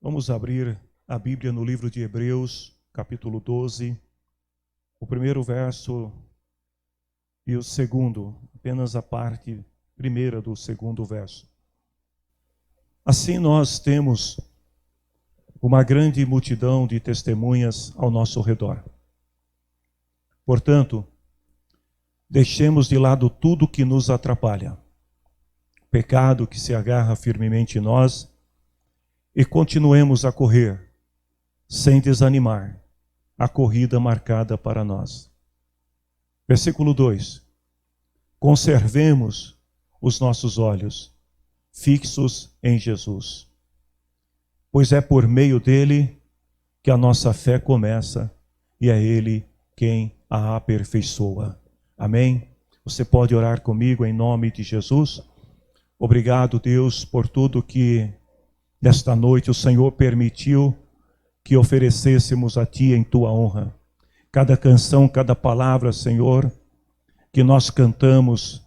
Vamos abrir a Bíblia no livro de Hebreus, capítulo 12, o primeiro verso e o segundo, apenas a parte primeira do segundo verso. Assim nós temos uma grande multidão de testemunhas ao nosso redor. Portanto, deixemos de lado tudo que nos atrapalha, o pecado que se agarra firmemente em nós, e continuemos a correr, sem desanimar, a corrida marcada para nós. Versículo 2. Conservemos os nossos olhos fixos em Jesus, pois é por meio dele que a nossa fé começa e é ele quem a aperfeiçoa. Amém? Você pode orar comigo em nome de Jesus? Obrigado, Deus, por tudo que nesta noite o Senhor permitiu que oferecêssemos a Ti em Tua honra. Cada canção, cada palavra, Senhor, que nós cantamos,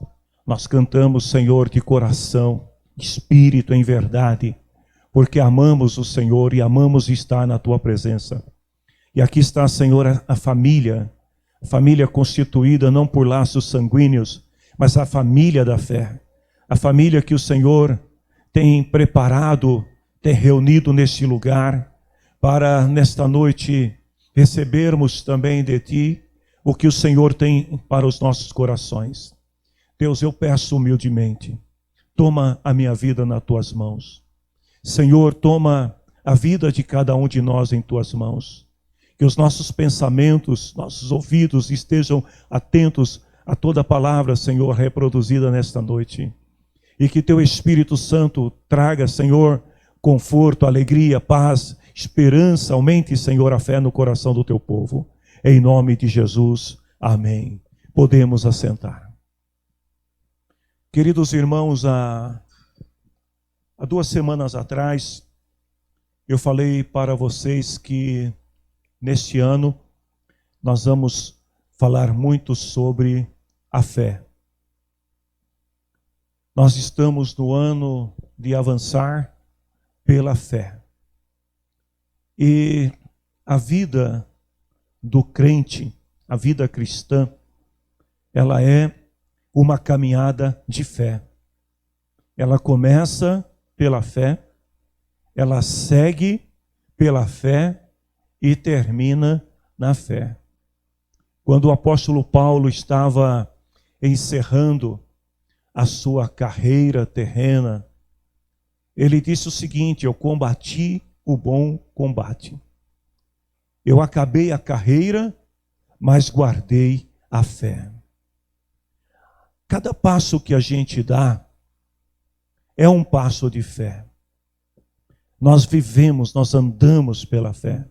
Senhor, de coração, de espírito, em verdade, porque amamos o Senhor e amamos estar na Tua presença. E aqui está, Senhor, a família constituída não por laços sanguíneos, mas a família da fé, a família que o Senhor tem preparado, tem reunido neste lugar, para nesta noite recebermos também de Ti o que o Senhor tem para os nossos corações. Deus, eu peço humildemente, toma a minha vida nas Tuas mãos. Senhor, toma a vida de cada um de nós em Tuas mãos. Que os nossos pensamentos, nossos ouvidos estejam atentos a toda palavra, Senhor, reproduzida nesta noite. E que Teu Espírito Santo traga, Senhor, conforto, alegria, paz, esperança. Aumente, Senhor, a fé no coração do Teu povo. Em nome de Jesus. Amém. Podemos assentar. Queridos irmãos, há 2 semanas atrás, eu falei para vocês que neste ano nós vamos falar muito sobre a fé. Nós estamos no ano de avançar pela fé. E a vida do crente, a vida cristã, ela é uma caminhada de fé. Ela começa pela fé, ela segue pela fé e termina na fé. Quando o apóstolo Paulo estava encerrando a sua carreira terrena, ele disse o seguinte: eu combati o bom combate. Eu acabei a carreira, mas guardei a fé. Cada passo que a gente dá é um passo de fé. Nós vivemos, nós andamos pela fé.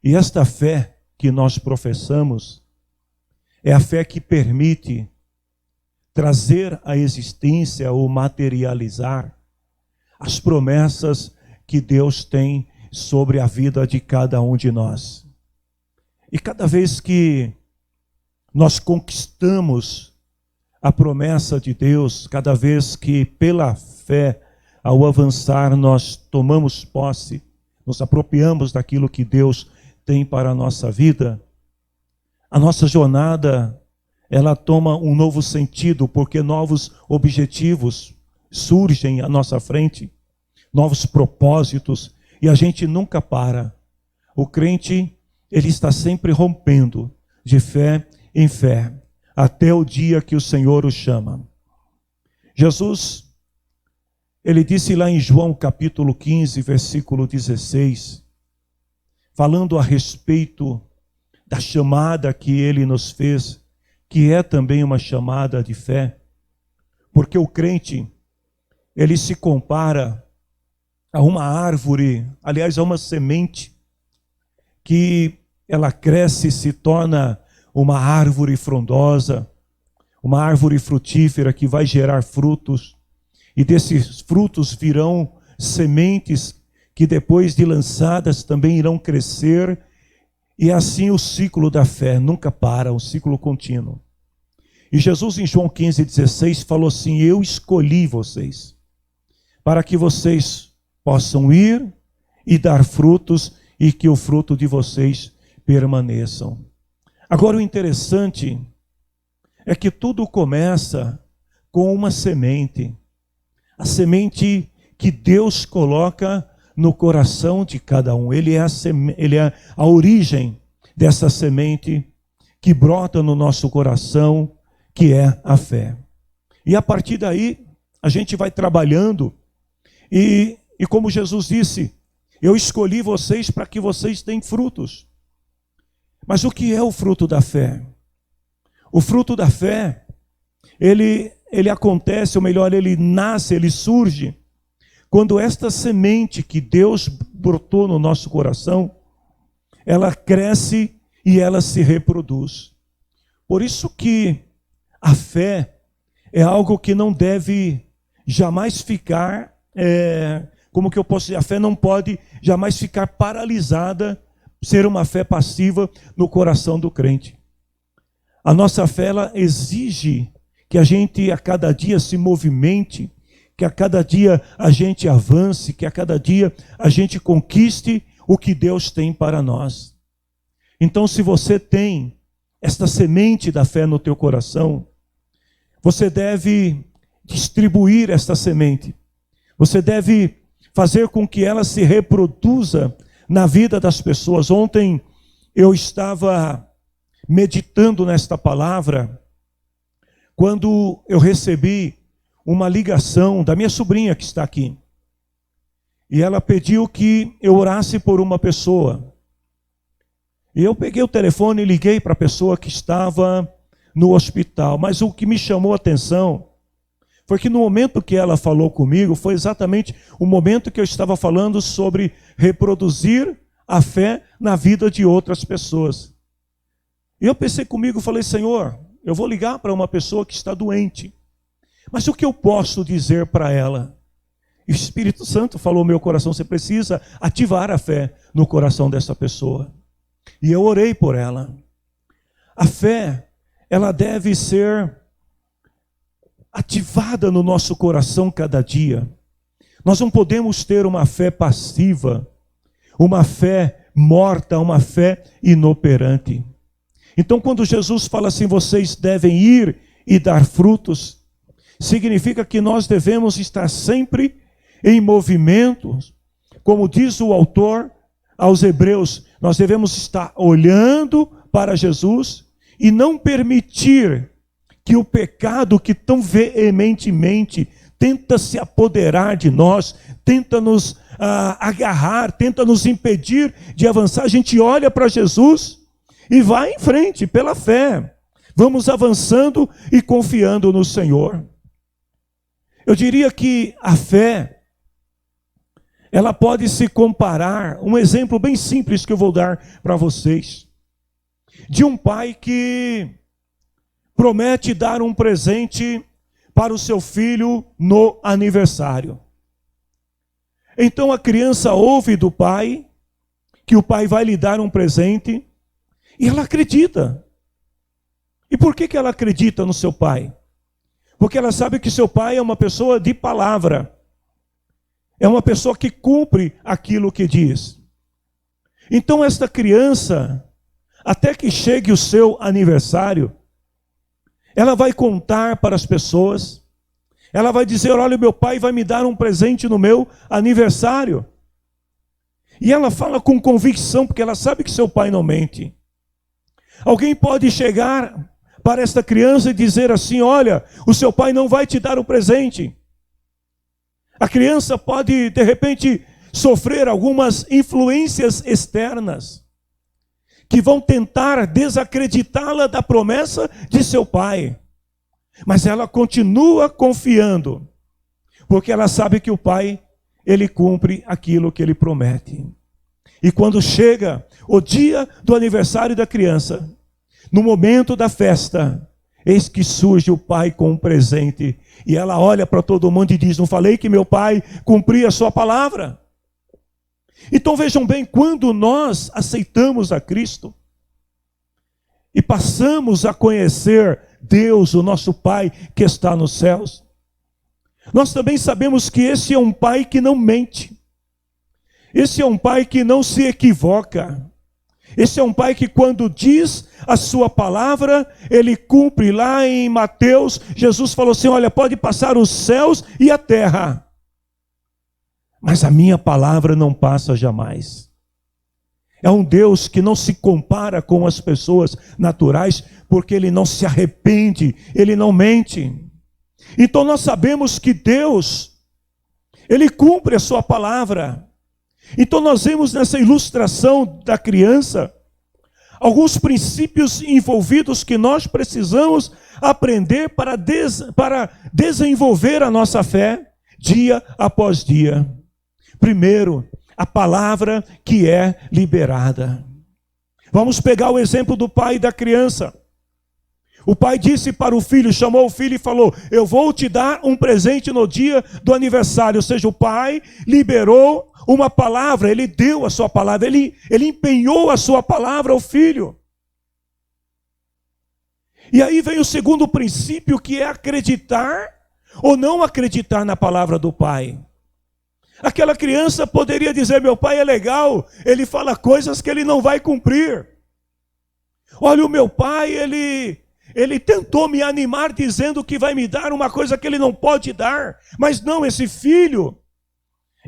E esta fé que nós professamos é a fé que permite trazer à existência ou materializar as promessas que Deus tem sobre a vida de cada um de nós. E cada vez que nós conquistamos a promessa de Deus, cada vez que pela fé, ao avançar, nós tomamos posse, nos apropriamos daquilo que Deus tem para a nossa vida, a nossa jornada, ela toma um novo sentido, porque novos objetivos surgem à nossa frente, novos propósitos, e a gente nunca para. O crente, ele está sempre rompendo de fé em fé, até o dia que o Senhor o chama. Jesus, ele disse lá em João capítulo 15, versículo 16, falando a respeito da chamada que ele nos fez, que é também uma chamada de fé, porque o crente, ele se compara a uma árvore, aliás, a uma semente, que ela cresce e se torna uma árvore frondosa, uma árvore frutífera que vai gerar frutos, e desses frutos virão sementes que depois de lançadas também irão crescer, e assim o ciclo da fé nunca para, um ciclo contínuo. E Jesus em João 15,16 falou assim: eu escolhi vocês, para que vocês possam ir e dar frutos, e que o fruto de vocês permaneçam. Agora o interessante é que tudo começa com uma semente. A semente que Deus coloca no coração de cada um. Ele é a origem dessa semente que brota no nosso coração, que é a fé. E a partir daí, a gente vai trabalhando e como Jesus disse, eu escolhi vocês para que vocês tenham frutos. Mas o que é o fruto da fé? O fruto da fé, ele acontece, ou melhor, ele nasce, ele surge, quando esta semente que Deus brotou no nosso coração, ela cresce e ela se reproduz. Por isso que a fé é algo que não deve jamais ficar, como que eu posso dizer, a fé não pode jamais ficar paralisada, ser uma fé passiva no coração do crente. A nossa fé, ela exige que a gente a cada dia se movimente, que a cada dia a gente avance, que a cada dia a gente conquiste o que Deus tem para nós. Então, se você tem esta semente da fé no teu coração, você deve distribuir esta semente. Você deve fazer com que ela se reproduza na vida das pessoas. Ontem eu estava meditando nesta palavra, quando eu recebi uma ligação da minha sobrinha que está aqui. E ela pediu que eu orasse por uma pessoa. E eu peguei o telefone e liguei para a pessoa que estava no hospital. Mas o que me chamou a atenção foi que no momento que ela falou comigo, foi exatamente o momento que eu estava falando sobre reproduzir a fé na vida de outras pessoas. E eu pensei comigo, falei, Senhor, eu vou ligar para uma pessoa que está doente. Mas o que eu posso dizer para ela? E o Espírito Santo falou no meu coração, você precisa ativar a fé no coração dessa pessoa. E eu orei por ela. A fé, ela deve ser ativada no nosso coração cada dia. Nós não podemos ter uma fé passiva, uma fé morta, uma fé inoperante. Então, quando Jesus fala assim, vocês devem ir e dar frutos, significa que nós devemos estar sempre em movimento. Como diz o autor aos Hebreus, nós devemos estar olhando para Jesus e não permitir que o pecado que tão veementemente tenta se apoderar de nós, tenta nos agarrar, tenta nos impedir de avançar. A gente olha para Jesus e vai em frente pela fé. Vamos avançando e confiando no Senhor. Eu diria que a fé, ela pode se comparar, um exemplo bem simples que eu vou dar para vocês, de um pai que promete dar um presente para o seu filho no aniversário. Então a criança ouve do pai que o pai vai lhe dar um presente e ela acredita. E por que ela acredita no seu pai? Porque ela sabe que seu pai é uma pessoa de palavra. É uma pessoa que cumpre aquilo que diz. Então esta criança, até que chegue o seu aniversário, ela vai contar para as pessoas, ela vai dizer, olha, meu pai vai me dar um presente no meu aniversário. E ela fala com convicção, porque ela sabe que seu pai não mente. Alguém pode chegar para esta criança e dizer assim, olha, o seu pai não vai te dar o presente. A criança pode, de repente, sofrer algumas influências externas que vão tentar desacreditá-la da promessa de seu pai. Mas ela continua confiando, porque ela sabe que o pai, ele cumpre aquilo que ele promete. E quando chega o dia do aniversário da criança, no momento da festa, eis que surge o pai com um presente. E ela olha para todo mundo e diz, não falei que meu pai cumpria a sua palavra? Então vejam bem, quando nós aceitamos a Cristo e passamos a conhecer Deus, o nosso Pai que está nos céus, nós também sabemos que esse é um Pai que não mente. Esse é um pai que não se equivoca. Esse é um pai que quando diz a sua palavra, ele cumpre. Lá em Mateus, Jesus falou assim, olha, pode passar os céus e a terra, mas a minha palavra não passa jamais. É um Deus que não se compara com as pessoas naturais, porque ele não se arrepende, ele não mente. Então nós sabemos que Deus, ele cumpre a sua palavra. Então nós vemos nessa ilustração da criança alguns princípios envolvidos que nós precisamos aprender para desenvolver a nossa fé dia após dia. Primeiro, a palavra que é liberada. Vamos pegar o exemplo do pai e da criança. O pai disse para o filho, chamou o filho e falou, eu vou te dar um presente no dia do aniversário. Ou seja, o pai liberou uma palavra, ele deu a sua palavra, ele empenhou a sua palavra ao filho. E aí vem o segundo princípio, que é acreditar ou não acreditar na palavra do pai. Aquela criança poderia dizer, meu pai é legal, ele fala coisas que ele não vai cumprir. Olha, o meu pai, ele tentou me animar dizendo que vai me dar uma coisa que ele não pode dar. Mas não, esse filho,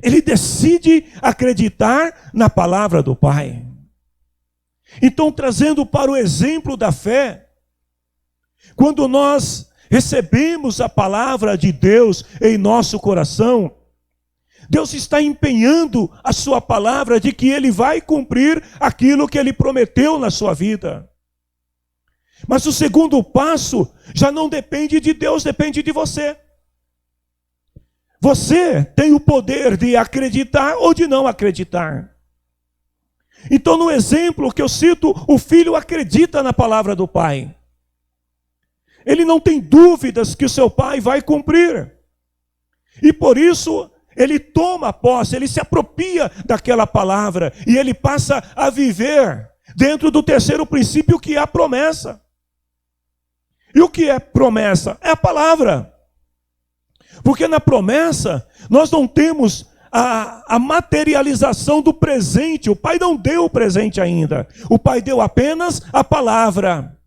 ele decide acreditar na palavra do pai. Então, trazendo para o exemplo da fé, quando nós recebemos a palavra de Deus em nosso coração, Deus está empenhando a sua palavra de que ele vai cumprir aquilo que ele prometeu na sua vida. Mas o segundo passo já não depende de Deus, depende de você. Você tem o poder de acreditar ou de não acreditar. Então, no exemplo que eu cito, o filho acredita na palavra do pai. Ele não tem dúvidas que o seu pai vai cumprir. E por isso, ele toma posse, ele se apropria daquela palavra e ele passa a viver dentro do terceiro princípio, que é a promessa. E o que é promessa? É a palavra. Porque na promessa nós não temos a materialização do presente. O pai não deu o presente ainda. O pai deu apenas a palavra.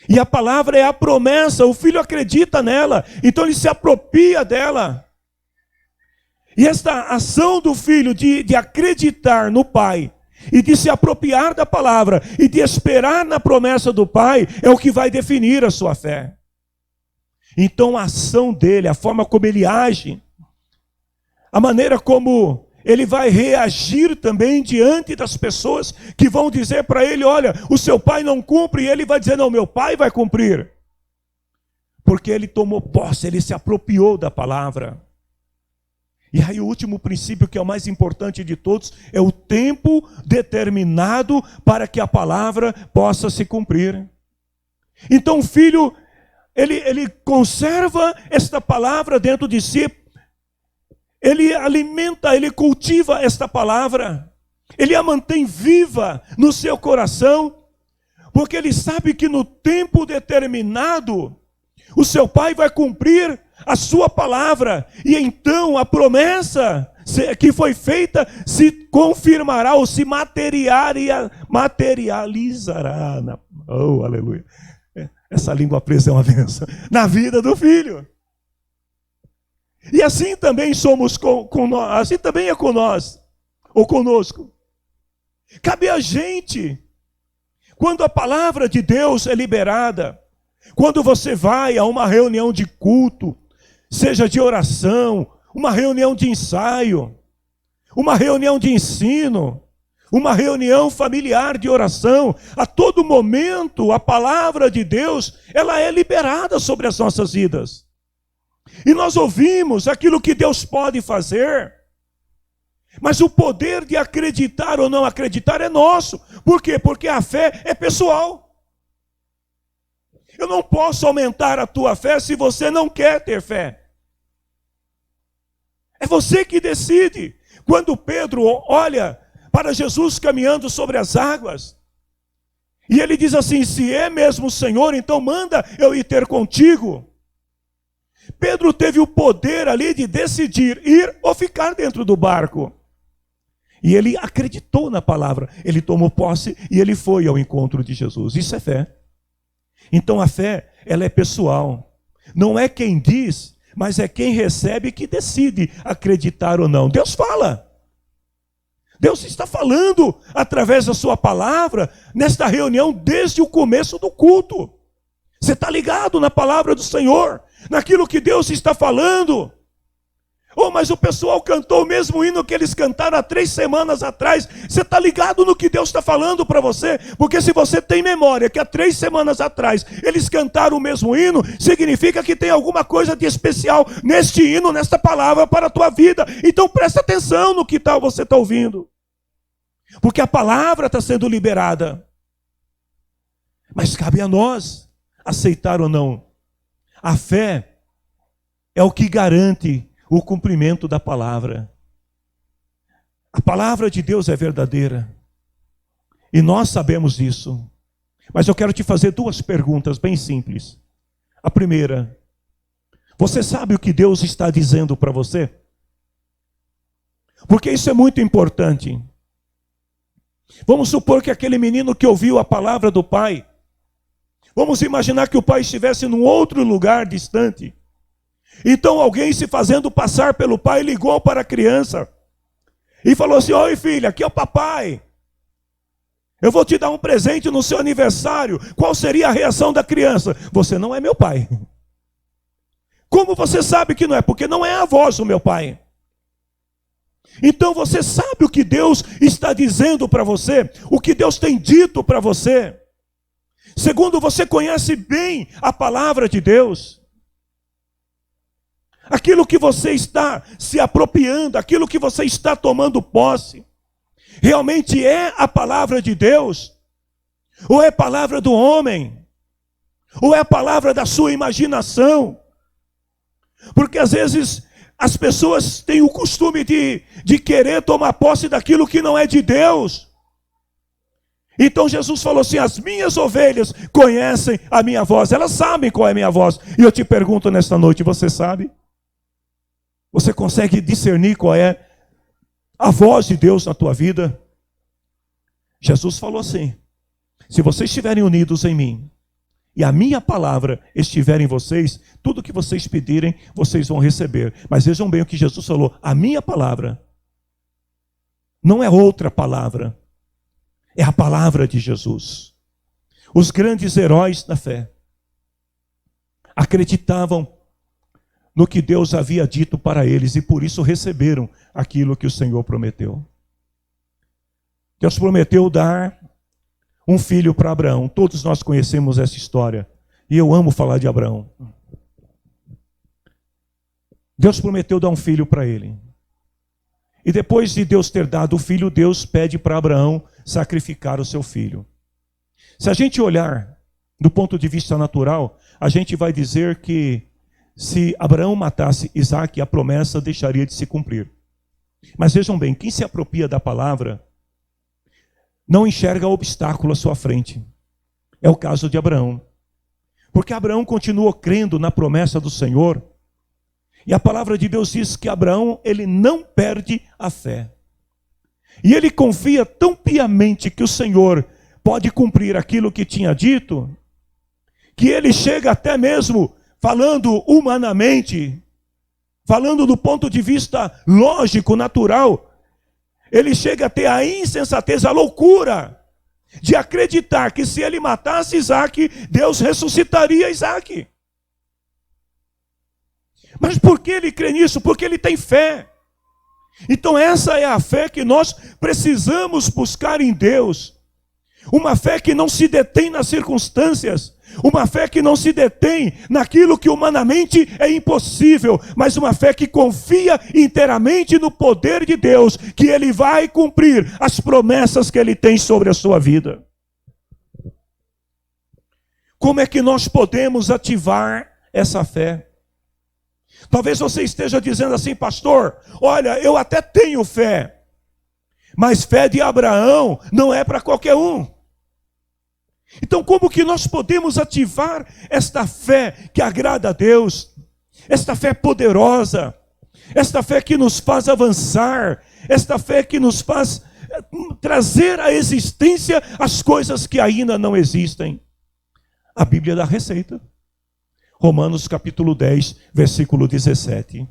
E a palavra é a promessa. O filho acredita nela, então ele se apropria dela. E esta ação do filho de acreditar no pai e de se apropriar da palavra e de esperar na promessa do pai é o que vai definir a sua fé. Então a ação dele, a forma como ele age, a maneira como ele vai reagir também diante das pessoas que vão dizer para ele, olha, o seu pai não cumpre, e ele vai dizer, não, meu pai vai cumprir. Porque ele tomou posse, ele se apropriou da palavra. E aí o último princípio, que é o mais importante de todos, é o tempo determinado para que a palavra possa se cumprir. Então o filho, ele conserva esta palavra dentro de si, ele alimenta, ele cultiva esta palavra, ele a mantém viva no seu coração, porque ele sabe que no tempo determinado, o seu pai vai cumprir a sua palavra, e então a promessa que foi feita se confirmará ou se materializará. Oh, aleluia. Essa língua presa é uma bênção. Na vida do filho. E assim também somos com nós, assim também é com nós, ou conosco. Cabe a gente, quando a palavra de Deus é liberada, quando você vai a uma reunião de culto, seja de oração, uma reunião de ensaio, uma reunião de ensino, uma reunião familiar de oração, a todo momento a palavra de Deus, ela é liberada sobre as nossas vidas. E nós ouvimos aquilo que Deus pode fazer, mas o poder de acreditar ou não acreditar é nosso. Por quê? Porque a fé é pessoal. Eu não posso aumentar a tua fé se você não quer ter fé. É você que decide. Quando Pedro olha para Jesus caminhando sobre as águas, e ele diz assim, se é mesmo o Senhor, então manda eu ir ter contigo. Pedro teve o poder ali de decidir ir ou ficar dentro do barco. E ele acreditou na palavra, ele tomou posse e ele foi ao encontro de Jesus. Isso é fé. Então a fé, ela é pessoal. Não é quem diz, mas é quem recebe que decide acreditar ou não. Deus fala. Deus está falando através da sua palavra nesta reunião desde o começo do culto. Você está ligado na palavra do Senhor, naquilo que Deus está falando. Oh, mas o pessoal cantou o mesmo hino que eles cantaram há 3 semanas atrás. Você está ligado no que Deus está falando para você? Porque se você tem memória que há 3 semanas atrás eles cantaram o mesmo hino, significa que tem alguma coisa de especial neste hino, nesta palavra para a tua vida. Então presta atenção no que você está ouvindo. Porque a palavra está sendo liberada. Mas cabe a nós aceitar ou não. A fé é o que garante o cumprimento da palavra. A palavra de Deus é verdadeira. E nós sabemos disso. Mas eu quero te fazer 2 perguntas bem simples. A primeira: você sabe o que Deus está dizendo para você? Porque isso é muito importante. Vamos supor que aquele menino que ouviu a palavra do pai, vamos imaginar que o pai estivesse num outro lugar distante. Então alguém, se fazendo passar pelo pai, ligou para a criança e falou assim: oi filha, aqui é o papai, eu vou te dar um presente no seu aniversário. Qual seria a reação da criança? Você não é meu pai. Como você sabe que não é? Porque não é a voz do meu pai. Então você sabe o que Deus está dizendo para você, o que Deus tem dito para você. Segundo, você conhece bem a palavra de Deus. Aquilo que você está se apropriando, aquilo que você está tomando posse, realmente é a palavra de Deus? Ou é palavra do homem? Ou é a palavra da sua imaginação? Porque às vezes as pessoas têm o costume de querer tomar posse daquilo que não é de Deus. Então Jesus falou assim: as minhas ovelhas conhecem a minha voz, elas sabem qual é a minha voz. E eu te pergunto nesta noite, você sabe? Você consegue discernir qual é a voz de Deus na tua vida? Jesus falou assim: se vocês estiverem unidos em mim, e a minha palavra estiver em vocês, tudo que vocês pedirem, vocês vão receber. Mas vejam bem o que Jesus falou: a minha palavra não é outra palavra, é a palavra de Jesus. Os grandes heróis da fé acreditavam no que Deus havia dito para eles, e por isso receberam aquilo que o Senhor prometeu. Deus prometeu dar um filho para Abraão. Todos nós conhecemos essa história, e eu amo falar de Abraão. Deus prometeu dar um filho para ele. E depois de Deus ter dado o filho, Deus pede para Abraão sacrificar o seu filho. Se a gente olhar do ponto de vista natural, a gente vai dizer que se Abraão matasse Isaque, a promessa deixaria de se cumprir. Mas vejam bem, quem se apropria da palavra não enxerga obstáculo à sua frente. É o caso de Abraão. Porque Abraão continuou crendo na promessa do Senhor. E a palavra de Deus diz que Abraão, ele não perde a fé. E ele confia tão piamente que o Senhor pode cumprir aquilo que tinha dito, que ele chega até mesmo, falando humanamente, falando do ponto de vista lógico, natural, ele chega a ter a insensatez, a loucura de acreditar que se ele matasse Isaque, Deus ressuscitaria Isaque. Mas por que ele crê nisso? Porque ele tem fé. Então essa é a fé que nós precisamos buscar em Deus. Uma fé que não se detém nas circunstâncias, uma fé que não se detém naquilo que humanamente é impossível, mas uma fé que confia inteiramente no poder de Deus, que Ele vai cumprir as promessas que Ele tem sobre a sua vida. Como é que nós podemos ativar essa fé? Talvez você esteja dizendo assim: pastor, olha, eu até tenho fé, mas fé de Abraão não é para qualquer um. Então, como que nós podemos ativar esta fé que agrada a Deus? Esta fé poderosa, esta fé que nos faz avançar, esta fé que nos faz trazer à existência as coisas que ainda não existem. A Bíblia dá receita. Romanos capítulo 10, versículo 17.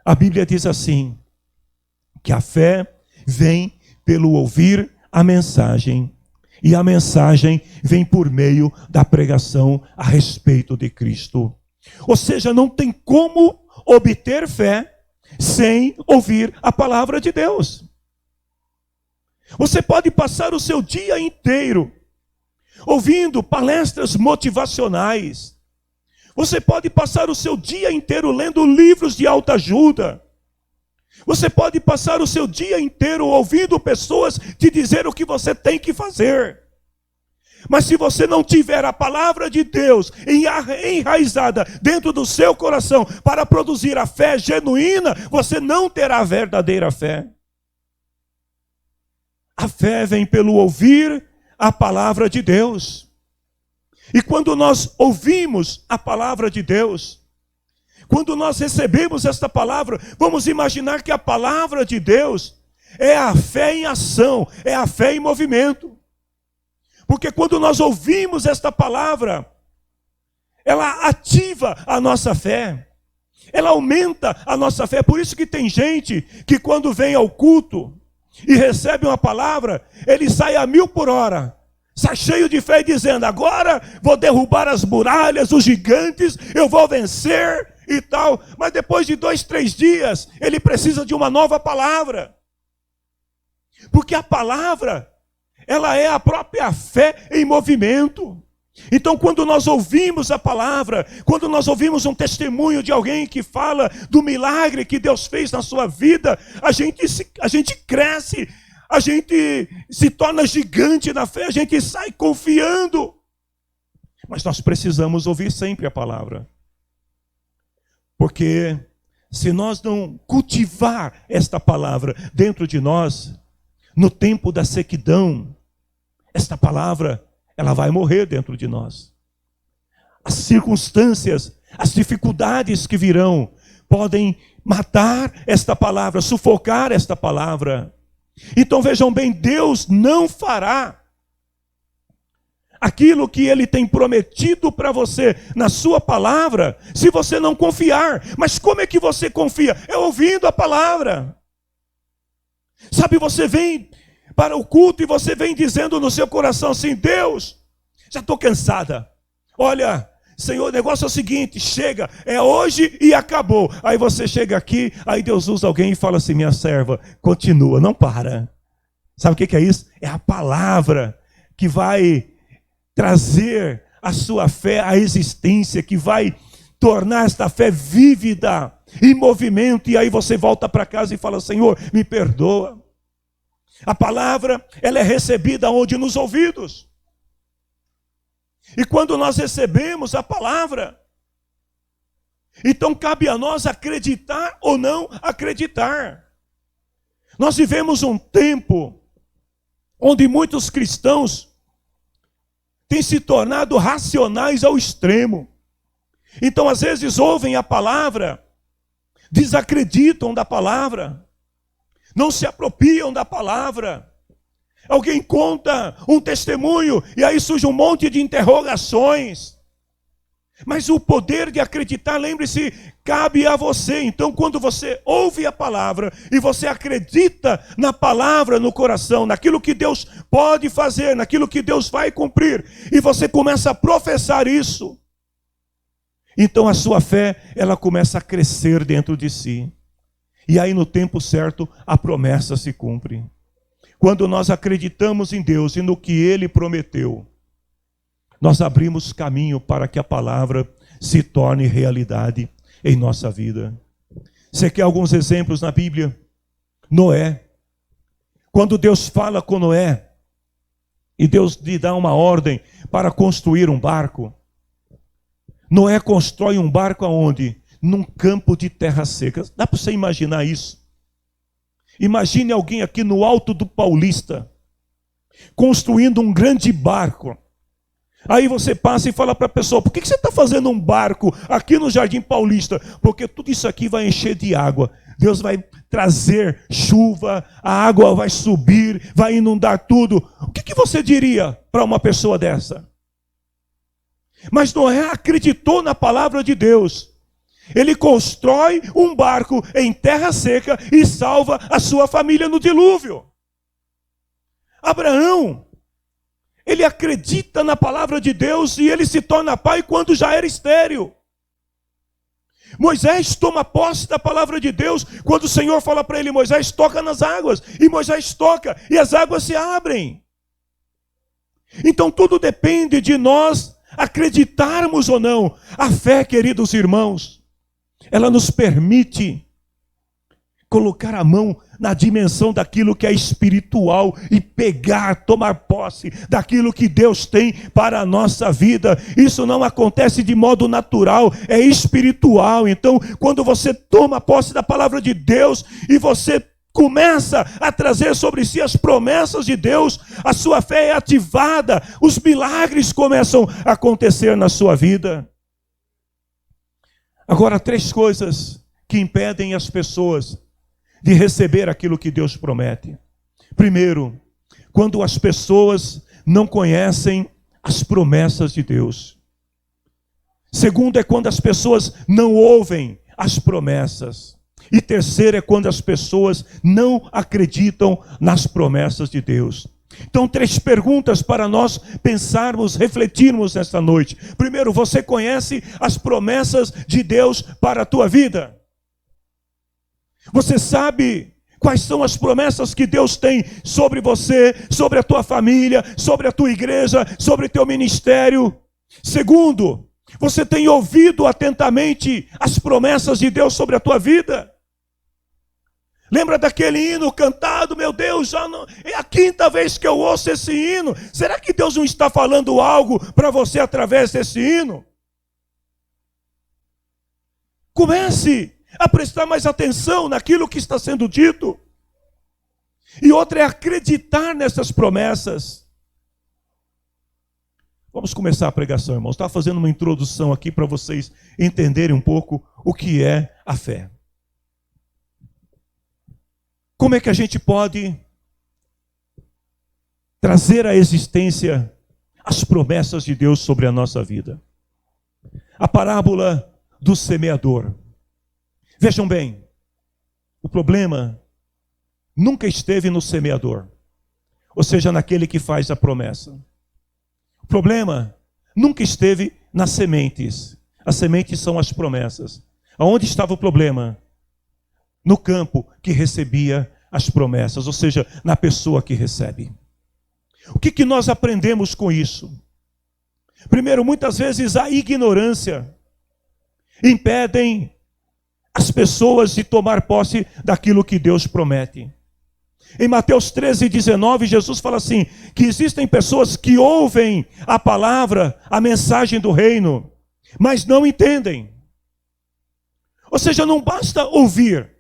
A Bíblia diz assim, que a fé vem pelo ouvir a mensagem, e a mensagem vem por meio da pregação a respeito de Cristo. Ou seja, não tem como obter fé sem ouvir a palavra de Deus. Você pode passar o seu dia inteiro ouvindo palestras motivacionais. Você pode passar o seu dia inteiro lendo livros de autoajuda. Você pode passar o seu dia inteiro ouvindo pessoas te dizer o que você tem que fazer. Mas se você não tiver a palavra de Deus enraizada dentro do seu coração para produzir a fé genuína, você não terá a verdadeira fé. A fé vem pelo ouvir a palavra de Deus. E quando nós ouvimos a palavra de Deus, quando nós recebemos esta palavra, vamos imaginar que a palavra de Deus é a fé em ação, é a fé em movimento. Porque quando nós ouvimos esta palavra, ela ativa a nossa fé, ela aumenta a nossa fé. Por isso que tem gente que quando vem ao culto e recebe uma palavra, ele sai a 1000 por hora. Sai cheio de fé dizendo, agora vou derrubar as muralhas, os gigantes, eu vou vencer e tal. Mas depois de 2, 3 dias, ele precisa de uma nova palavra. Porque a palavra, ela é a própria fé em movimento. Então quando nós ouvimos a palavra, quando nós ouvimos um testemunho de alguém que fala do milagre que Deus fez na sua vida, a gente cresce, a gente se torna gigante na fé, a gente sai confiando. Mas nós precisamos ouvir sempre a palavra. Porque se nós não cultivar esta palavra dentro de nós, no tempo da sequidão, esta palavra, ela vai morrer dentro de nós. As circunstâncias, as dificuldades que virão, podem matar esta palavra, sufocar esta palavra. Então vejam bem, Deus não fará aquilo que Ele tem prometido para você na sua palavra, se você não confiar. Mas como é que você confia? É ouvindo a palavra. Sabe, você vem para o culto e você vem dizendo no seu coração assim, Deus, já estou cansada. Olha, Senhor, o negócio é o seguinte, chega, é hoje e acabou. Aí você chega aqui, aí Deus usa alguém e fala assim, minha serva, continua, não para. Sabe o que é isso? É a palavra que vai trazer a sua fé à existência, que vai tornar esta fé vívida, em movimento. E aí você volta para casa e fala, Senhor, me perdoa. A palavra, ela é recebida onde? Nos ouvidos. E quando nós recebemos a palavra, então cabe a nós acreditar ou não acreditar. Nós vivemos um tempo onde muitos cristãos têm se tornado racionais ao extremo. Então às vezes ouvem a palavra, desacreditam da palavra, não se apropriam da palavra. Alguém conta um testemunho e aí surge um monte de interrogações. Mas o poder de acreditar, lembre-se, cabe a você. Então quando você ouve a palavra e você acredita na palavra no coração, naquilo que Deus pode fazer, naquilo que Deus vai cumprir, e você começa a professar isso, então a sua fé, ela começa a crescer dentro de si. E aí no tempo certo, a promessa se cumpre. Quando nós acreditamos em Deus e no que Ele prometeu, nós abrimos caminho para que a palavra se torne realidade em nossa vida. Você quer alguns exemplos na Bíblia? Noé. Quando Deus fala com Noé, e Deus lhe dá uma ordem para construir um barco, Noé constrói um barco aonde? Num campo de terra seca. Dá para você imaginar isso? Imagine alguém aqui no Alto do Paulista, construindo um grande barco. Aí você passa e fala para a pessoa, por que você está fazendo um barco aqui no Jardim Paulista? Porque tudo isso aqui vai encher de água. Deus vai trazer chuva, a água vai subir, vai inundar tudo. O que você diria para uma pessoa dessa? Mas Noé acreditou na palavra de Deus. Ele constrói um barco em terra seca e salva a sua família no dilúvio. Abraão, ele acredita na palavra de Deus e ele se torna pai quando já era estéril. Moisés toma posse da palavra de Deus quando o Senhor fala para ele: Moisés, toca nas águas. E Moisés toca e as águas se abrem. Então tudo depende de nós acreditarmos ou não. A fé, queridos irmãos, ela nos permite colocar a mão na dimensão daquilo que é espiritual e pegar, tomar posse daquilo que Deus tem para a nossa vida. Isso não acontece de modo natural, é espiritual. Então, quando você toma posse da palavra de Deus e você começa a trazer sobre si as promessas de Deus, a sua fé é ativada, os milagres começam a acontecer na sua vida. Agora, 3 coisas que impedem as pessoas de receber aquilo que Deus promete. Primeiro, quando as pessoas não conhecem as promessas de Deus. Segundo, é quando as pessoas não ouvem as promessas. E terceiro, é quando as pessoas não acreditam nas promessas de Deus. Então, 3 perguntas para nós pensarmos, refletirmos nesta noite. Primeiro, você conhece as promessas de Deus para a tua vida? Você sabe quais são as promessas que Deus tem sobre você, sobre a tua família, sobre a tua igreja, sobre o teu ministério? Segundo, você tem ouvido atentamente as promessas de Deus sobre a tua vida? Lembra daquele hino cantado? Meu Deus, já não... é a 5ª vez que eu ouço esse hino. Será que Deus não está falando algo para você através desse hino? Comece a prestar mais atenção naquilo que está sendo dito. E outra é acreditar nessas promessas. Vamos começar a pregação, irmãos. Estava fazendo uma introdução aqui para vocês entenderem um pouco o que é a fé. Como é que a gente pode trazer à existência as promessas de Deus sobre a nossa vida? A parábola do semeador. Vejam bem, o problema nunca esteve no semeador, ou seja, naquele que faz a promessa. O problema nunca esteve nas sementes. As sementes são as promessas. Aonde estava o problema? No campo que recebia as promessas, ou seja, na pessoa que recebe. O que nós aprendemos com isso? Primeiro, muitas vezes a ignorância impedem as pessoas de tomar posse daquilo que Deus promete. Em Mateus 13:19, Jesus fala assim, que existem pessoas que ouvem a palavra, a mensagem do reino, mas não entendem. Ou seja, não basta ouvir,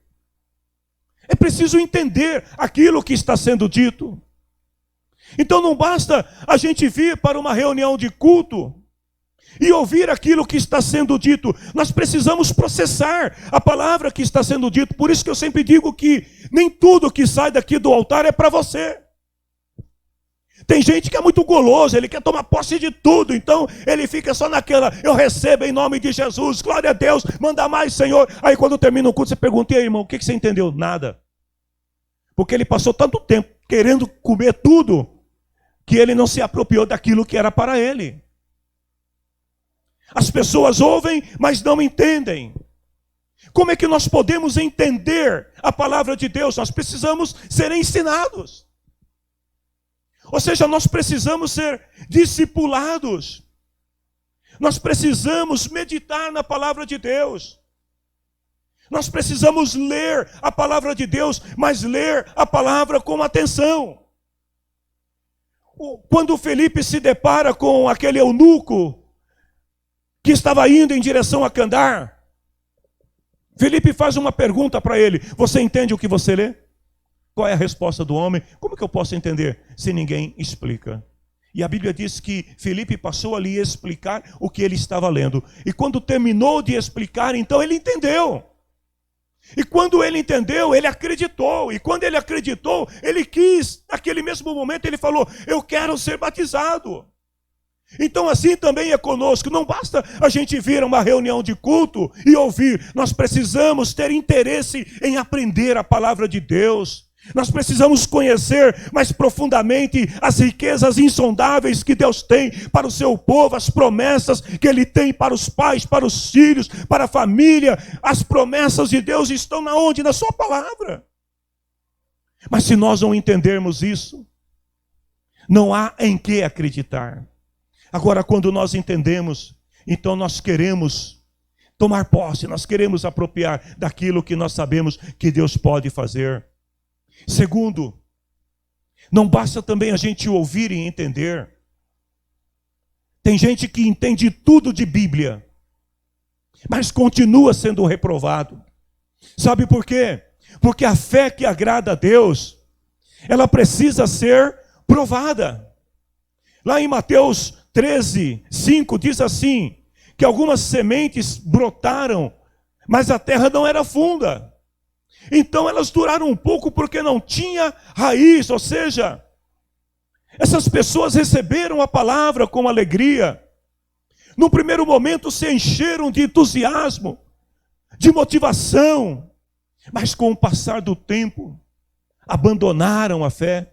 é preciso entender aquilo que está sendo dito. Então não basta a gente vir para uma reunião de culto e ouvir aquilo que está sendo dito. Nós precisamos processar a palavra que está sendo dito. Por isso que eu sempre digo que nem tudo que sai daqui do altar é para você. Tem gente que é muito goloso, ele quer tomar posse de tudo, então ele fica só naquela: eu recebo em nome de Jesus, glória a Deus, manda mais, Senhor. Aí quando termina o culto, você pergunta: e aí, irmão, o que você entendeu? Nada. Porque ele passou tanto tempo querendo comer tudo, que ele não se apropriou daquilo que era para ele. As pessoas ouvem, mas não entendem. Como é que nós podemos entender a palavra de Deus? Nós precisamos ser ensinados. Ou seja, nós precisamos ser discipulados. Nós precisamos meditar na palavra de Deus. Nós precisamos ler a palavra de Deus, mas ler a palavra com atenção. Quando Felipe se depara com aquele eunuco que estava indo em direção a Candar, Felipe faz uma pergunta para ele: você entende o que você lê? Qual é a resposta do homem? Como que eu posso entender se ninguém explica? E a Bíblia diz que Felipe passou ali a explicar o que ele estava lendo. E quando terminou de explicar, então ele entendeu. E quando ele entendeu, ele acreditou. E quando ele acreditou, ele quis. Naquele mesmo momento ele falou: eu quero ser batizado. Então assim também é conosco. Não basta a gente vir a uma reunião de culto e ouvir. Nós precisamos ter interesse em aprender a palavra de Deus. Nós precisamos conhecer mais profundamente as riquezas insondáveis que Deus tem para o seu povo, as promessas que Ele tem para os pais, para os filhos, para a família. As promessas de Deus estão na onde? Na sua palavra. Mas se nós não entendermos isso, não há em que acreditar. Agora, quando nós entendemos, então nós queremos tomar posse, nós queremos apropriar daquilo que nós sabemos que Deus pode fazer. Segundo, não basta também a gente ouvir e entender. Tem gente que entende tudo de Bíblia, mas continua sendo reprovado. Sabe por quê? Porque a fé que agrada a Deus, ela precisa ser provada. Lá em Mateus 13, 5 diz assim, que algumas sementes brotaram, mas a terra não era funda. Então elas duraram um pouco porque não tinha raiz, ou seja, essas pessoas receberam a palavra com alegria. No primeiro momento se encheram de entusiasmo, de motivação, mas com o passar do tempo, abandonaram a fé,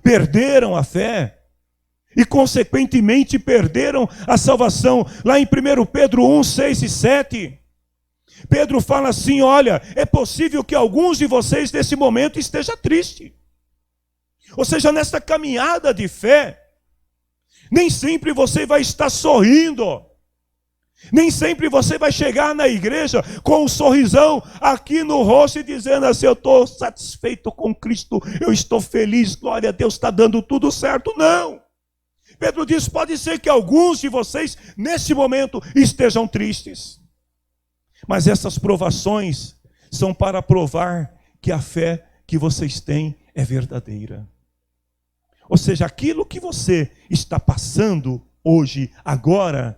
perderam a fé e consequentemente perderam a salvação. Lá em 1 Pedro 1, 6 e 7... Pedro fala assim: olha, é possível que alguns de vocês nesse momento esteja triste. Ou seja, nessa caminhada de fé, nem sempre você vai estar sorrindo. Nem sempre você vai chegar na igreja com um sorrisão aqui no rosto e dizendo assim: eu estou satisfeito com Cristo, eu estou feliz, glória a Deus, está dando tudo certo. Não. Pedro diz: pode ser que alguns de vocês nesse momento estejam tristes. Mas essas provações são para provar que a fé que vocês têm é verdadeira. Ou seja, aquilo que você está passando hoje, agora,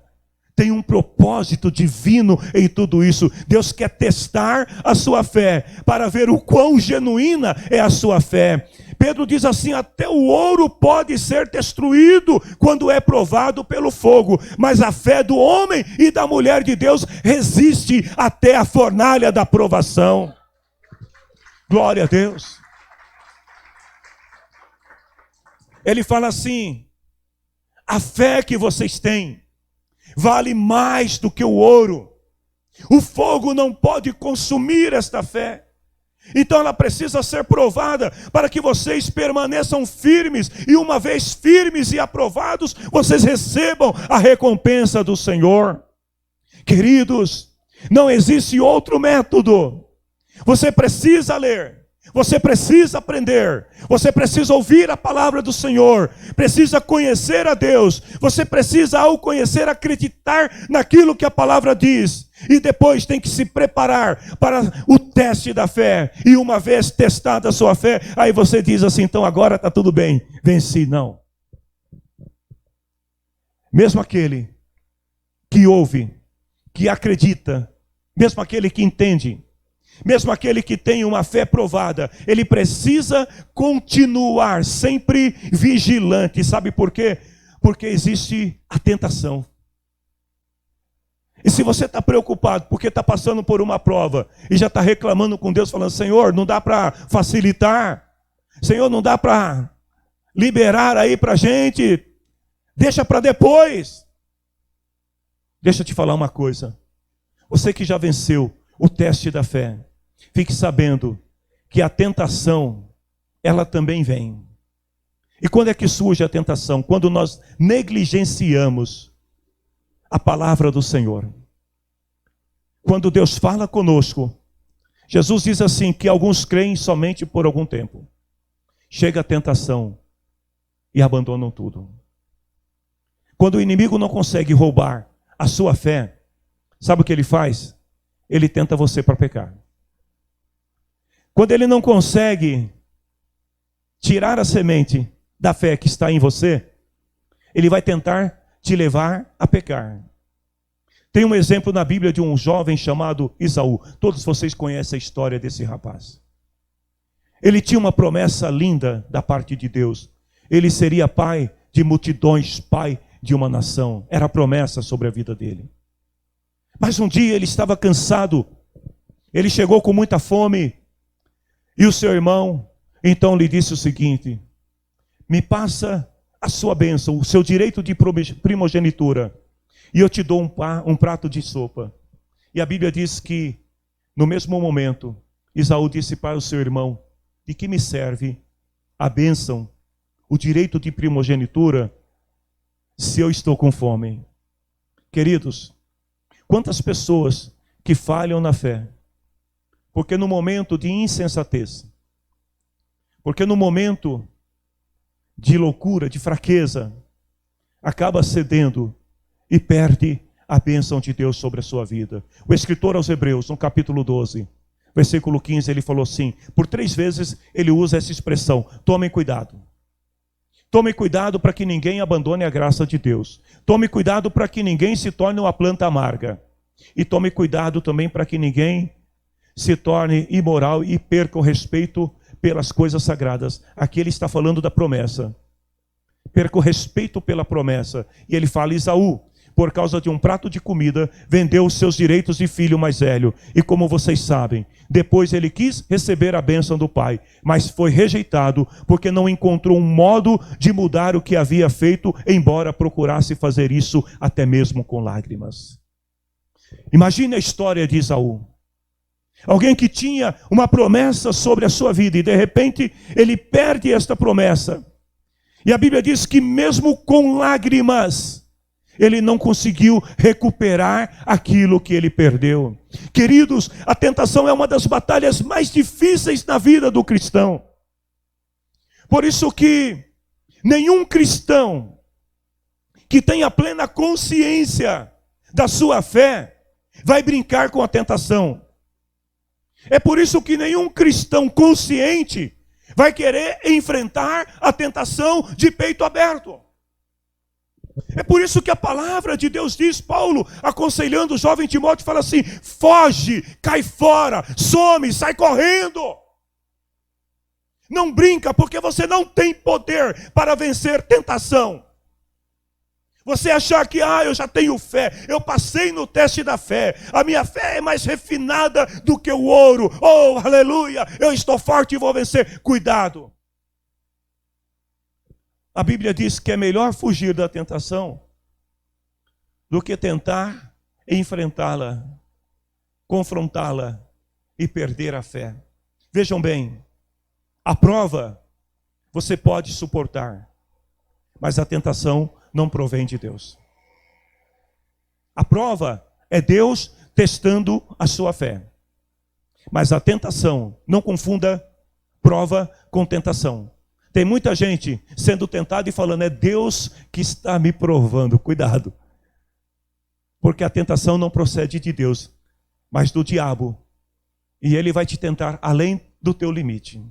tem um propósito divino em tudo isso. Deus quer testar a sua fé para ver o quão genuína é a sua fé. Pedro diz assim: até o ouro pode ser destruído quando é provado pelo fogo, mas a fé do homem e da mulher de Deus resiste até a fornalha da provação. Glória a Deus. Ele fala assim: a fé que vocês têm vale mais do que o ouro. O fogo não pode consumir esta fé. Então ela precisa ser provada para que vocês permaneçam firmes. E uma vez firmes e aprovados, vocês recebam a recompensa do Senhor. Queridos, não existe outro método. Você precisa ler. Você precisa aprender, você precisa ouvir a palavra do Senhor, precisa conhecer a Deus, você precisa, ao conhecer, acreditar naquilo que a palavra diz, e depois tem que se preparar para o teste da fé, e uma vez testada a sua fé, aí você diz assim: então agora está tudo bem, venci. Não. Mesmo aquele que ouve, que acredita, mesmo aquele que entende, mesmo aquele que tem uma fé provada, ele precisa continuar sempre vigilante. Sabe por quê? Porque existe a tentação. E se você está preocupado porque está passando por uma prova e já está reclamando com Deus, falando: Senhor, não dá para facilitar, Senhor, não dá para liberar aí para a gente, deixa para depois. Deixa eu te falar uma coisa. Você que já venceu o teste da fé, fique sabendo que a tentação, ela também vem. E quando é que surge a tentação? Quando nós negligenciamos a palavra do Senhor. Quando Deus fala conosco, Jesus diz assim, que alguns creem somente por algum tempo. Chega a tentação e abandonam tudo. Quando o inimigo não consegue roubar a sua fé, sabe o que ele faz? Ele tenta você para pecar. Quando ele não consegue tirar a semente da fé que está em você, ele vai tentar te levar a pecar. Tem um exemplo na Bíblia de um jovem chamado Esaú. Todos vocês conhecem a história desse rapaz. Ele tinha uma promessa linda da parte de Deus. Ele seria pai de multidões, pai de uma nação. Era a promessa sobre a vida dele. Mas um dia ele estava cansado. Ele chegou com muita fome. E o seu irmão, então, lhe disse o seguinte: me passa a sua bênção, o seu direito de primogenitura, e eu te dou um prato de sopa. E a Bíblia diz que, no mesmo momento, Esaú disse para o seu irmão: de que me serve a bênção, o direito de primogenitura, se eu estou com fome? Queridos, quantas pessoas que falham na fé, porque no momento de insensatez, porque no momento de loucura, de fraqueza, acaba cedendo e perde a bênção de Deus sobre a sua vida. O escritor aos Hebreus, no capítulo 12, versículo 15, ele falou assim, por 3 vezes ele usa essa expressão: tomem cuidado. Tome cuidado para que ninguém abandone a graça de Deus. Tome cuidado para que ninguém se torne uma planta amarga. E tome cuidado também para que ninguém se torne imoral e perca o respeito pelas coisas sagradas. Aqui ele está falando da promessa. Perca o respeito pela promessa. E ele fala: Esaú, por causa de um prato de comida, vendeu os seus direitos de filho mais velho. E como vocês sabem, depois ele quis receber a bênção do pai, mas foi rejeitado, porque não encontrou um modo de mudar o que havia feito, embora procurasse fazer isso até mesmo com lágrimas. Imagine a história de Esaú. Alguém que tinha uma promessa sobre a sua vida e de repente ele perde esta promessa. E a Bíblia diz que mesmo com lágrimas, ele não conseguiu recuperar aquilo que ele perdeu. Queridos, a tentação é uma das batalhas mais difíceis na vida do cristão. Por isso que nenhum cristão que tenha plena consciência da sua fé vai brincar com a tentação. É por isso que nenhum cristão consciente vai querer enfrentar a tentação de peito aberto. É por isso que a palavra de Deus diz, Paulo, aconselhando o jovem Timóteo, fala assim: foge, cai fora, some, sai correndo. Não brinca, porque você não tem poder para vencer tentação. Você achar que, eu já tenho fé, eu passei no teste da fé, a minha fé é mais refinada do que o ouro, oh, aleluia, eu estou forte e vou vencer. Cuidado. A Bíblia diz que é melhor fugir da tentação do que tentar enfrentá-la, confrontá-la e perder a fé. Vejam bem, a prova você pode suportar, mas a tentação não provém de Deus. A prova é Deus testando a sua fé. Mas a tentação, não confunda prova com tentação. Tem muita gente sendo tentada e falando: é Deus que está me provando. Cuidado. Porque a tentação não procede de Deus, mas do diabo. E ele vai te tentar além do teu limite.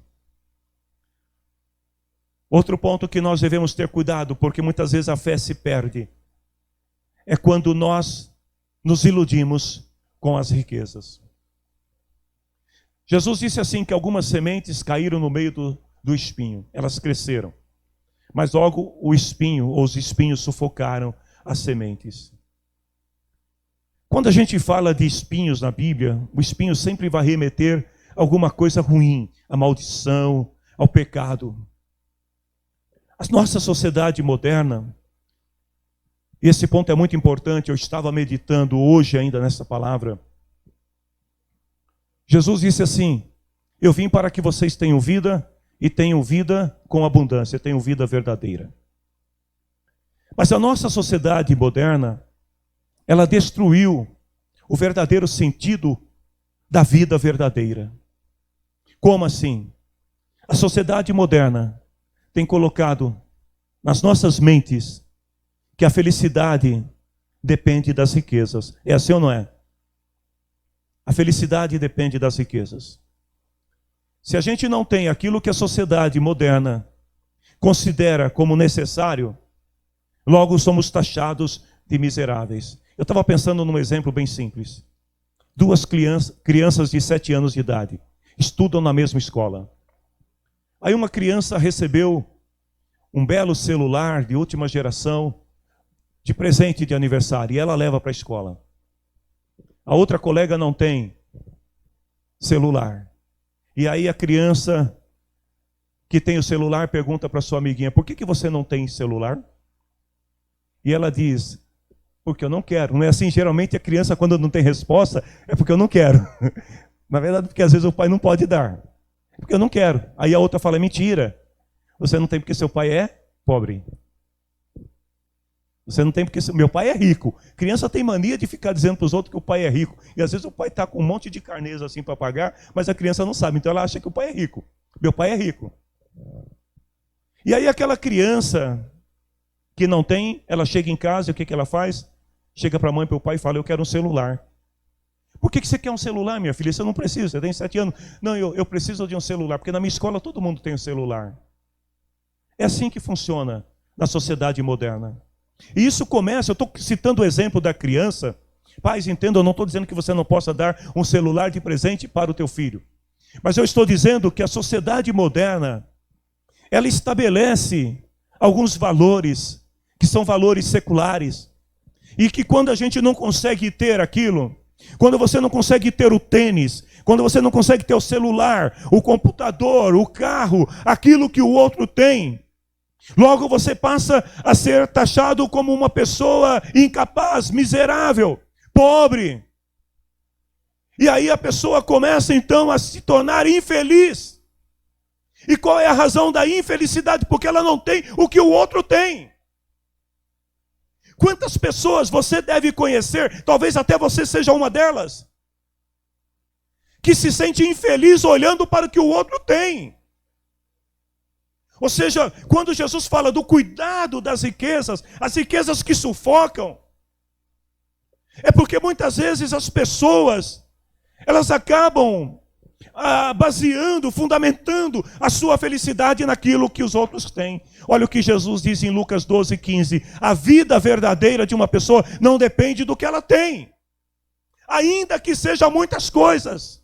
Outro ponto que nós devemos ter cuidado, porque muitas vezes a fé se perde, é quando nós nos iludimos com as riquezas. Jesus disse assim que algumas sementes caíram no meio do espinho, elas cresceram, mas logo o espinho ou os espinhos sufocaram as sementes. Quando a gente fala de espinhos na Bíblia, o espinho sempre vai remeter a alguma coisa ruim, a maldição, ao pecado. A nossa sociedade moderna, e esse ponto é muito importante, eu estava meditando hoje ainda nessa palavra. Jesus disse assim: eu vim para que vocês tenham vida e tenham vida com abundância, tenham vida verdadeira. Mas a nossa sociedade moderna, ela destruiu o verdadeiro sentido da vida verdadeira. Como assim? A sociedade moderna tem colocado nas nossas mentes que a felicidade depende das riquezas. É assim ou não é? A felicidade depende das riquezas. Se a gente não tem aquilo que a sociedade moderna considera como necessário, logo somos taxados de miseráveis. Eu estava pensando num exemplo bem simples. Duas crianças de 7 anos de idade estudam na mesma escola. Aí uma criança recebeu um belo celular de última geração de presente de aniversário e ela leva para a escola. A outra colega não tem celular. E aí a criança que tem o celular pergunta para sua amiguinha: por que você não tem celular? E ela diz: porque eu não quero. Não é assim? Geralmente a criança, quando não tem resposta, é porque eu não quero. Na verdade, porque às vezes o pai não pode dar. É porque eu não quero. Aí a outra fala: mentira. Você não tem porque seu pai é pobre. Você não tem porque meu pai é rico. Criança tem mania de ficar dizendo para os outros que o pai é rico. E às vezes o pai está com um monte de carnês assim para pagar, mas a criança não sabe. Então ela acha que o pai é rico. Meu pai é rico. E aí aquela criança que não tem, ela chega em casa e o que ela faz? Chega para a mãe e para o pai e fala: eu quero um celular. Por que você quer um celular, minha filha? Você não precisa, você tem 7 anos. Não, eu preciso de um celular, porque na minha escola todo mundo tem um celular. É assim que funciona na sociedade moderna. E isso começa, eu estou citando o exemplo da criança. Pais, entendam, eu não estou dizendo que você não possa dar um celular de presente para o teu filho. Mas eu estou dizendo que a sociedade moderna, ela estabelece alguns valores, que são valores seculares. E que quando a gente não consegue ter aquilo, quando você não consegue ter o tênis, quando você não consegue ter o celular, o computador, o carro, aquilo que o outro tem, logo você passa a ser taxado como uma pessoa incapaz, miserável, pobre. E aí a pessoa começa então a se tornar infeliz. E qual é a razão da infelicidade? Porque ela não tem o que o outro tem. Quantas pessoas você deve conhecer, talvez até você seja uma delas, que se sente infeliz olhando para o que o outro tem. Ou seja, quando Jesus fala do cuidado das riquezas, as riquezas que sufocam, é porque muitas vezes as pessoas, elas acabam baseando, fundamentando a sua felicidade naquilo que os outros têm. Olha o que Jesus diz em Lucas 12:15. A vida verdadeira de uma pessoa não depende do que ela tem, ainda que seja muitas coisas.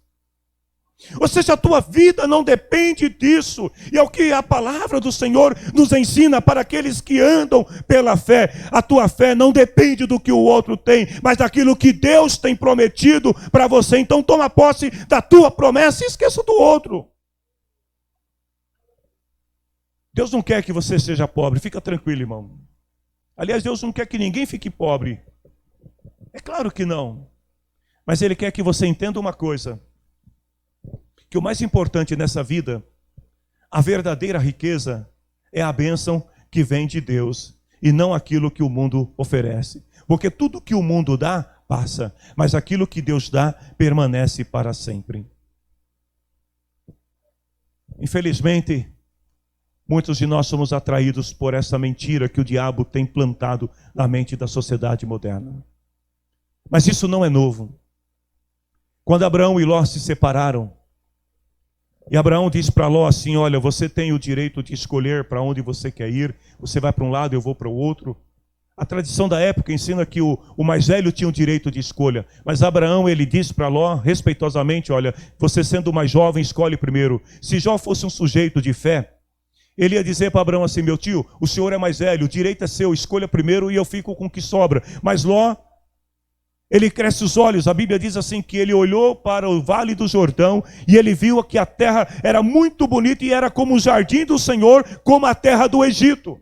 Ou seja, a tua vida não depende disso. E é o que a palavra do Senhor nos ensina para aqueles que andam pela fé. A tua fé não depende do que o outro tem, mas daquilo que Deus tem prometido para você. Então toma posse da tua promessa e esqueça do outro. Deus não quer que você seja pobre, fica tranquilo, irmão. Aliás, Deus não quer que ninguém fique pobre. É claro que não. Mas Ele quer que você entenda uma coisa: que o mais importante nessa vida, a verdadeira riqueza, é a bênção que vem de Deus e não aquilo que o mundo oferece. Porque tudo que o mundo dá, passa, mas aquilo que Deus dá, permanece para sempre. Infelizmente, muitos de nós somos atraídos por essa mentira que o diabo tem plantado na mente da sociedade moderna. Mas isso não é novo. Quando Abraão e Ló se separaram, e Abraão disse para Ló assim: olha, você tem o direito de escolher para onde você quer ir. Você vai para um lado, eu vou para o outro. A tradição da época ensina que o mais velho tinha o direito de escolha. Mas Abraão, ele disse para Ló, respeitosamente: olha, você sendo mais jovem, escolhe primeiro. Se Jó fosse um sujeito de fé, ele ia dizer para Abraão assim: meu tio, o senhor é mais velho, o direito é seu, escolha primeiro e eu fico com o que sobra. Mas Ló, ele cresce os olhos. A Bíblia diz assim que ele olhou para o vale do Jordão e ele viu que a terra era muito bonita e era como o jardim do Senhor, como a terra do Egito.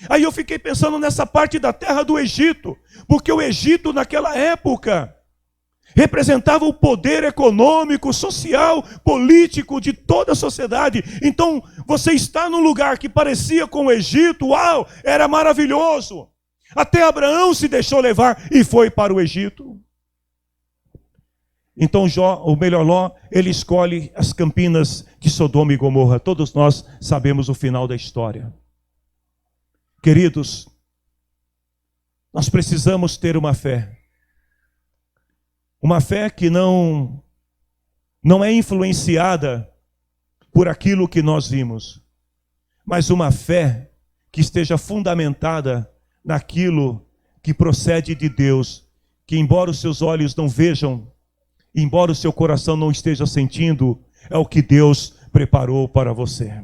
Aí eu fiquei pensando nessa parte da terra do Egito, porque o Egito naquela época representava o poder econômico, social, político de toda a sociedade. Então você está num lugar que parecia com o Egito, uau, era maravilhoso. Até Abraão se deixou levar e foi para o Egito. Então Ló, ele escolhe as campinas de Sodoma e Gomorra. Todos nós sabemos o final da história. Queridos, nós precisamos ter uma fé. Uma fé que não é influenciada por aquilo que nós vimos, mas uma fé que esteja fundamentada naquilo que procede de Deus que embora os seus olhos não vejam, embora o seu coração não esteja sentindo, é o que Deus preparou para você.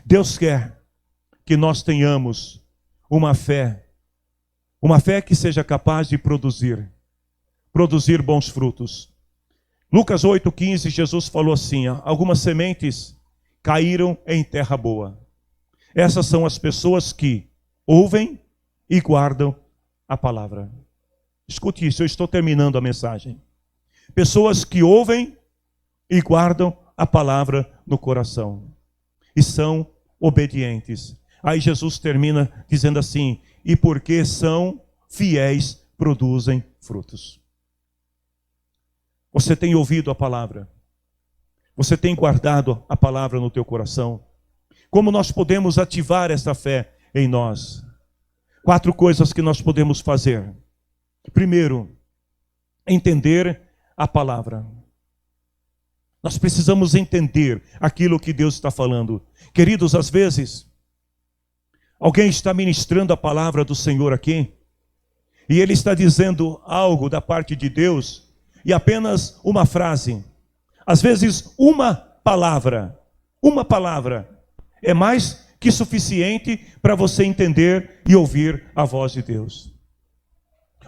Deus quer que nós tenhamos uma fé que seja capaz de produzir bons frutos. Lucas 8,15, Jesus falou assim: algumas sementes caíram em terra boa. Essas são as pessoas que ouvem e guardam a palavra. Escute isso, eu estou terminando a mensagem. Pessoas que ouvem e guardam a palavra no coração e são obedientes. Aí Jesus termina dizendo assim: e porque são fiéis, produzem frutos. Você tem ouvido a palavra? Você tem guardado a palavra no teu coração? Como nós podemos ativar essa fé em nós? 4 coisas que nós podemos fazer. Primeiro, entender a palavra. Nós precisamos entender aquilo que Deus está falando. Queridos, às vezes, alguém está ministrando a palavra do Senhor aqui, e ele está dizendo algo da parte de Deus, e apenas uma frase, às vezes uma palavra é mais que suficiente para você entender e ouvir a voz de Deus.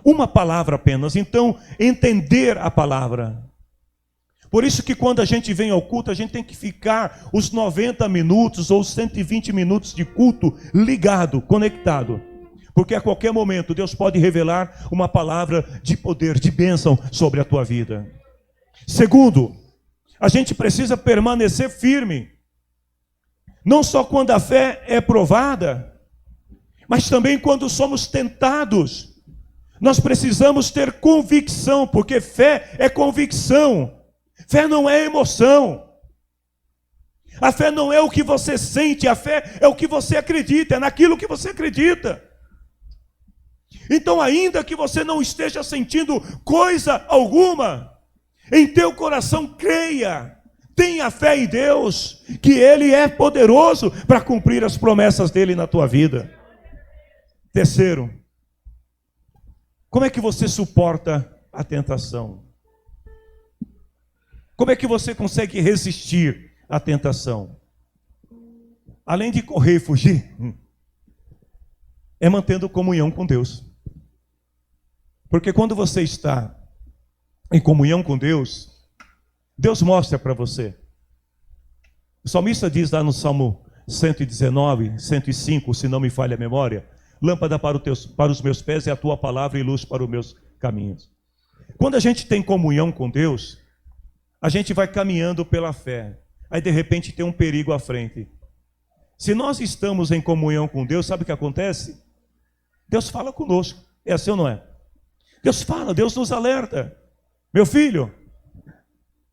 Uma palavra apenas. Então, entender a palavra. Por isso que quando a gente vem ao culto, a gente tem que ficar os 90 minutos ou 120 minutos de culto ligado, conectado. Porque a qualquer momento Deus pode revelar uma palavra de poder, de bênção sobre a tua vida. Segundo, a gente precisa permanecer firme. Não só quando a fé é provada, mas também quando somos tentados. Nós precisamos ter convicção, porque fé é convicção. Fé não é emoção. A fé não é o que você sente, a fé é o que você acredita, é naquilo que você acredita. Então, ainda que você não esteja sentindo coisa alguma, em teu coração creia, tenha fé em Deus, que Ele é poderoso para cumprir as promessas dEle na tua vida. Terceiro, como é que você suporta a tentação? Como é que você consegue resistir à tentação? Além de correr e fugir, é mantendo comunhão com Deus. Porque quando você está em comunhão com Deus, Deus mostra para você. O salmista diz lá no Salmo 119, 105, se não me falha a memória: lâmpada para os meus pés é a tua palavra e luz para os meus caminhos. Quando a gente tem comunhão com Deus, a gente vai caminhando pela fé. Aí de repente tem um perigo à frente. Se nós estamos em comunhão com Deus, sabe o que acontece? Deus fala conosco. É assim ou não é? Deus fala, Deus nos alerta. Meu filho,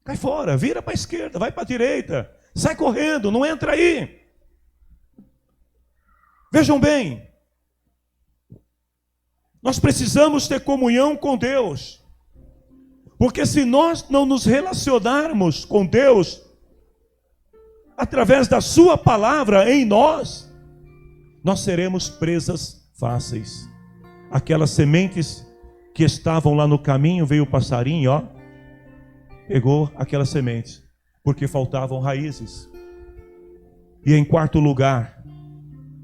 cai fora, vira para a esquerda, vai para a direita, sai correndo, não entra aí. Vejam bem, nós precisamos ter comunhão com Deus, porque se nós não nos relacionarmos com Deus, através da sua palavra em nós, nós seremos presas fáceis. Aquelas sementes que estavam lá no caminho, veio o passarinho, pegou aquelas sementes, porque faltavam raízes. E em quarto lugar,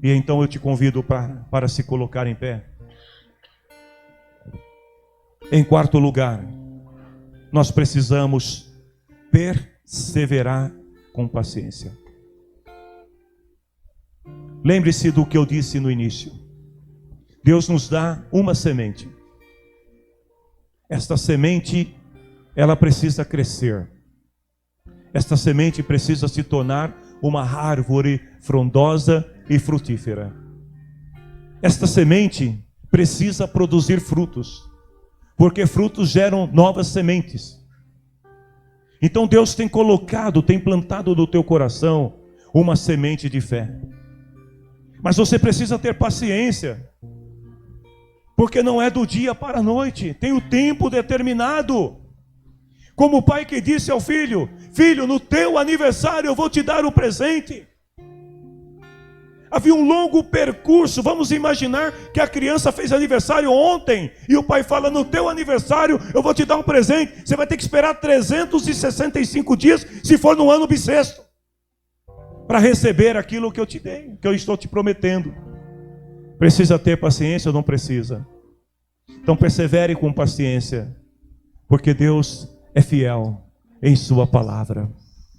e então eu te convido para se colocar em pé. Em quarto lugar, nós precisamos perseverar com paciência. Lembre-se do que eu disse no início. Deus nos dá uma semente. Esta semente, ela precisa crescer. Esta semente precisa se tornar uma árvore frondosa e frutífera. Esta semente precisa produzir frutos, porque frutos geram novas sementes. Então Deus tem colocado, tem plantado no teu coração uma semente de fé. Mas você precisa ter paciência, porque não é do dia para a noite, tem o tempo determinado. Como o pai que disse ao filho: filho, no teu aniversário eu vou te dar um presente. Havia um longo percurso. Vamos imaginar que a criança fez aniversário ontem e o pai fala: no teu aniversário eu vou te dar um presente. Você vai ter que esperar 365 dias, se for no ano bissexto, para receber aquilo que eu te dei, que eu estou te prometendo. Precisa ter paciência ou não precisa? Então persevere com paciência, porque Deus é fiel em sua palavra.